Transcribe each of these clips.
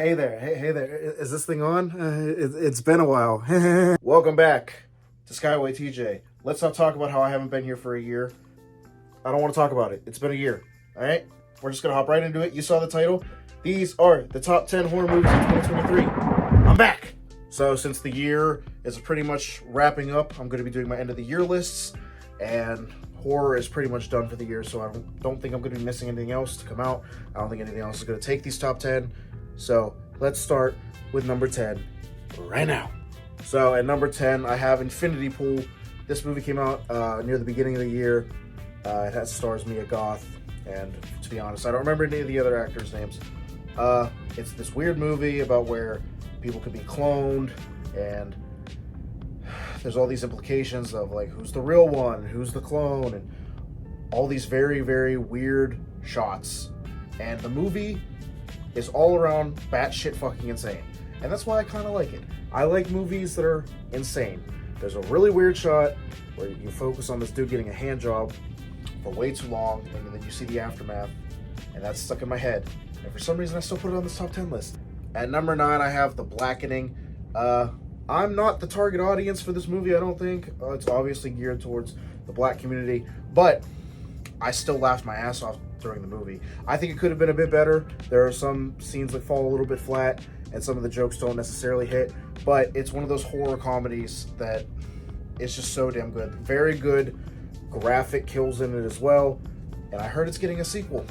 Hey there, hey there. Is this thing on? It's been a while. Welcome back to Skyway TJ. Let's not talk about how I haven't been here for a year. I don't want to talk about it. It's been a year. All right? We're just going to hop right into it. You saw the title. These are the top 10 horror movies of 2023. I'm back. So since the year is pretty much wrapping up, I'm going to be doing my end of the year lists. And horror is pretty much done for the year, so I don't think I'm going to be missing anything else to come out. I don't think anything else is going to take these top 10. So let's start with number 10 right now. So at number 10, I have Infinity Pool. This movie came out near the beginning of the year. It has stars Mia Goth, and to be honest, I don't remember any of the other actors' names. It's this weird movie about where people could be cloned, and there's all these implications of like who's the real one, who's the clone, and all these very, very weird shots. And the movie is all around batshit fucking insane. And that's why I kind of like it. I like movies that are insane. There's a really weird shot where you focus on this dude getting a hand job for way too long, and then you see the aftermath, and that's stuck in my head. And for some reason, I still put it on this top 10 list. At number 9, I have The Blackening. I'm not the target audience for this movie, I don't think. It's obviously geared towards the black community, but I still laughed my ass off during the movie. I think it could have been a bit better. There are some scenes that fall a little bit flat, and some of the jokes don't necessarily hit, but it's one of those horror comedies that is just so damn good. Very good graphic kills in it as well, and I heard it's getting a sequel.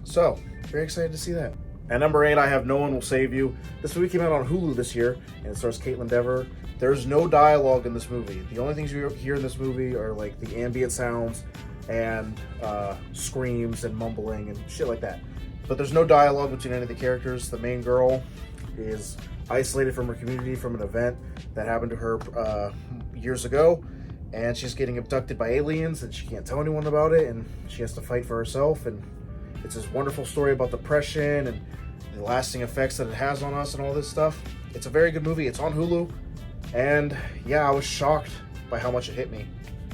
So, very excited to see that. At number 8, I have No One Will Save You. This movie came out on Hulu this year, and it stars Caitlin Dever. There's no dialogue in this movie. The only things you hear in this movie are like the ambient sounds and screams and mumbling and shit like that. But there's no dialogue between any of the characters. The main girl is isolated from her community from an event that happened to her years ago, and she's getting abducted by aliens, and she can't tell anyone about it, and she has to fight for herself. And it's this wonderful story about depression and the lasting effects that it has on us and all this stuff. It's a very good movie. It's on Hulu, and yeah, I was shocked by how much it hit me,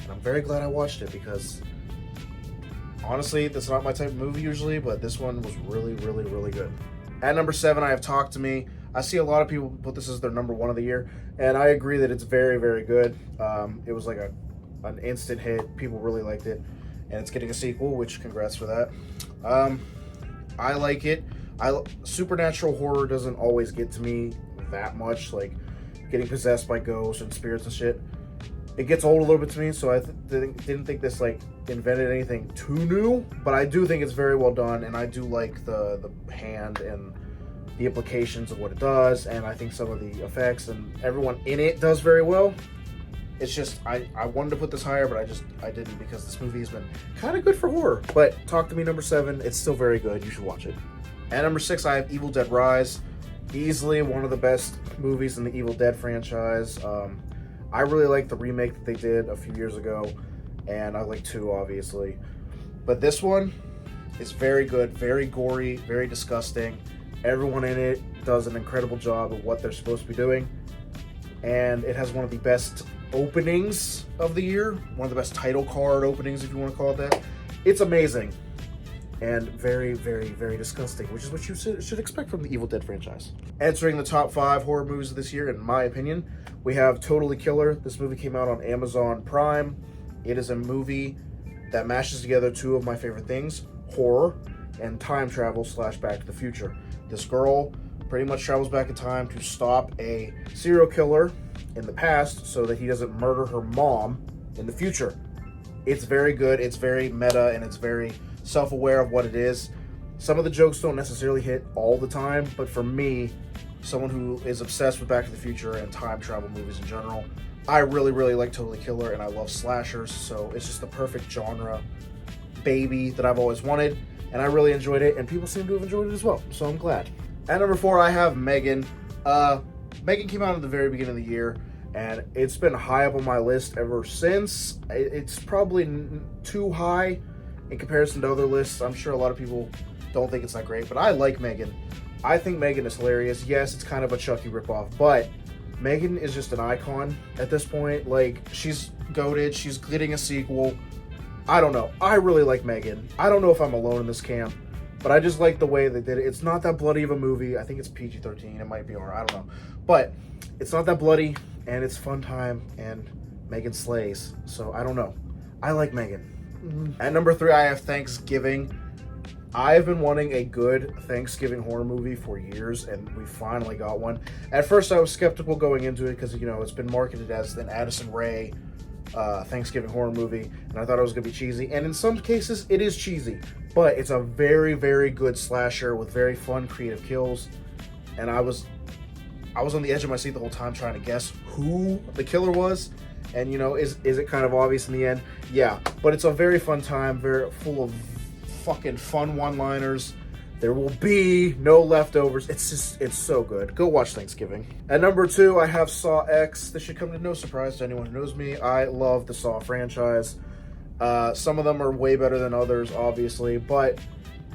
and I'm very glad I watched it because honestly, that's not my type of movie usually, but this one was really, really, really good. At number 7, I have Talk to Me. I see a lot of people put this as their number 1 of the year, and I agree that it's very, very good. It was like an instant hit. People really liked it, and it's getting a sequel, which congrats for that. I like it. Supernatural horror doesn't always get to me that much, like getting possessed by ghosts and spirits and shit. It gets old a little bit to me, so I didn't think this like invented anything too new, but I do think it's very well done, and I do like the hand and the implications of what it does, and I think some of the effects and everyone in it does very well. It's just, I wanted to put this higher, but I didn't because this movie has been kind of good for horror. But Talk to Me, number 7, it's still very good. You should watch it. At number 6, I have Evil Dead Rise. Easily one of the best movies in the Evil Dead franchise. I really like the remake that they did a few years ago, and I like 2, obviously. But this one is very good, very gory, very disgusting. Everyone in it does an incredible job of what they're supposed to be doing. And it has one of the best openings of the year, one of the best title card openings, if you want to call it that. It's amazing and very, very, very disgusting, which is what you should expect from the Evil Dead franchise. Entering the top 5 horror movies of this year, in my opinion, we have Totally Killer. This movie came out on Amazon Prime. It is a movie that mashes together 2 of my favorite things, horror and time travel / Back to the Future. This girl pretty much travels back in time to stop a serial killer in the past so that he doesn't murder her mom in the future. It's very good, it's very meta, and it's very self-aware of what it is. Some of the jokes don't necessarily hit all the time, but for me, someone who is obsessed with Back to the Future and time travel movies in general, I really, really like Totally Killer, and I love slashers, so it's just the perfect genre baby that I've always wanted, and I really enjoyed it, and people seem to have enjoyed it as well, so I'm glad. At number 4, I have Megan. Megan came out at the very beginning of the year, and it's been high up on my list ever since. It's probably too high in comparison to other lists. I'm sure a lot of people don't think it's that great, but I like Megan. I think Megan is hilarious. Yes, it's kind of a Chucky ripoff, but Megan is just an icon at this point. Like, she's goated. She's getting a sequel. I don't know. I really like Megan. I don't know if I'm alone in this camp, But I just like the way they did it. It's not that bloody of a movie. I think it's PG-13. It might be R. I don't know. But it's not that bloody, and it's fun time, and Megan slays. So I don't know. I like Megan. At number 3, I have Thanksgiving. I've been wanting a good Thanksgiving horror movie for years, and we finally got one. At first, I was skeptical going into it because, it's been marketed as an Addison Rae Thanksgiving horror movie, and I thought it was going to be cheesy. And in some cases, it is cheesy, but it's a very, very good slasher with very fun, creative kills. And I was on the edge of my seat the whole time trying to guess who the killer was. And, is it kind of obvious in the end? Yeah, but it's a very fun time, very full of fucking fun one-liners. There will be no leftovers. It's so good. Go watch Thanksgiving. At number 2, I have Saw X. This should come to no surprise to anyone who knows me. I love the Saw franchise. Some of them are way better than others, obviously, but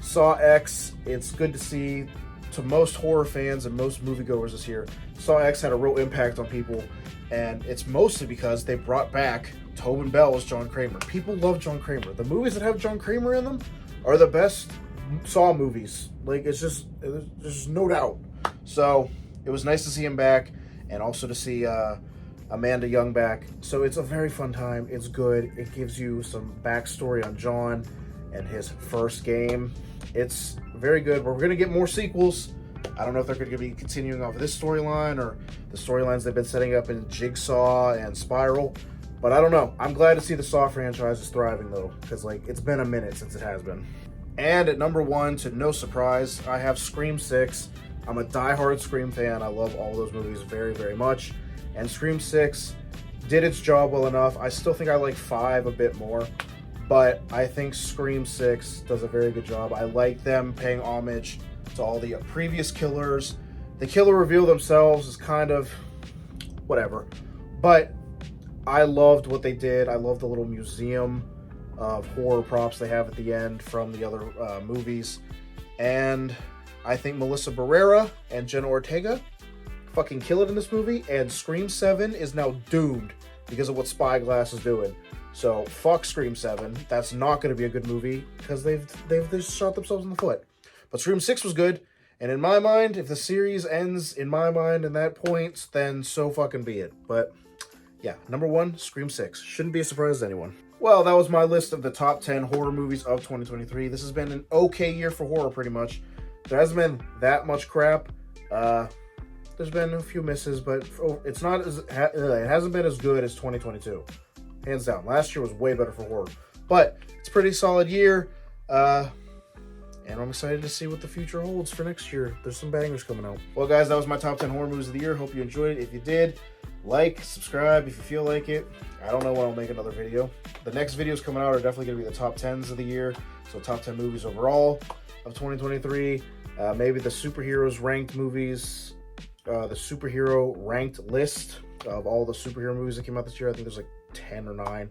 Saw X, it's good to see. To most horror fans and most moviegoers this year, Saw X had a real impact on people, and it's mostly because they brought back Tobin Bell as John Kramer. People love John Kramer. The movies that have John Kramer in them are the best Saw movies. Like, there's no doubt. So it was nice to see him back, and also to see Amanda Young back. So it's a very fun time. It's good. It gives you some backstory on John and his first game. It's very good. We're going to get more sequels. I don't know if they're going to be continuing off of this storyline or the storylines they've been setting up in Jigsaw and Spiral, but I don't know. I'm glad to see the Saw franchise is thriving, though, because it's been a minute since it has been. And at number 1, to no surprise, I have Scream 6. I'm a diehard Scream fan. I love all those movies very, very much. And Scream 6 did its job well enough. I still think I like 5 a bit more, but I think Scream 6 does a very good job. I like them paying homage to all the previous killers. The killer reveal themselves is kind of whatever, but I loved what they did. I love the little museum of horror props they have at the end from the other movies. And I think Melissa Barrera and Jenna Ortega fucking kill it in this movie, and Scream 7 is now doomed because of what Spyglass is doing. So fuck Scream 7. That's not going to be a good movie because they've just shot themselves in the foot. But Scream 6 was good, and in my mind, if the series ends in my mind in that point, then so fucking be it. But yeah, number 1, Scream 6. Shouldn't be a surprise to anyone. Well, that was my list of the top 10 horror movies of 2023. This has been an okay year for horror, pretty much. There hasn't been that much crap. There's been a few misses, but it's not as it hasn't been as good as 2022. Hands down. Last year was way better for horror. But it's a pretty solid year. And I'm excited to see what the future holds for next year. There's some bangers coming out. Well, guys, that was my top 10 horror movies of the year. Hope you enjoyed it. If you did, like, subscribe if you feel like it. I don't know when I'll make another video. The next videos coming out are definitely going to be the top 10s of the year. So top 10 movies overall of 2023. Maybe the superheroes ranked movies, the superhero ranked list of all the superhero movies that came out this year. I think there's 10 or 9.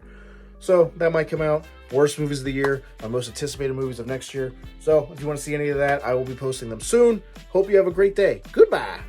So that might come out. Worst movies of the year, my most anticipated movies of next year. So if you want to see any of that, I will be posting them soon. Hope you have a great day. Goodbye.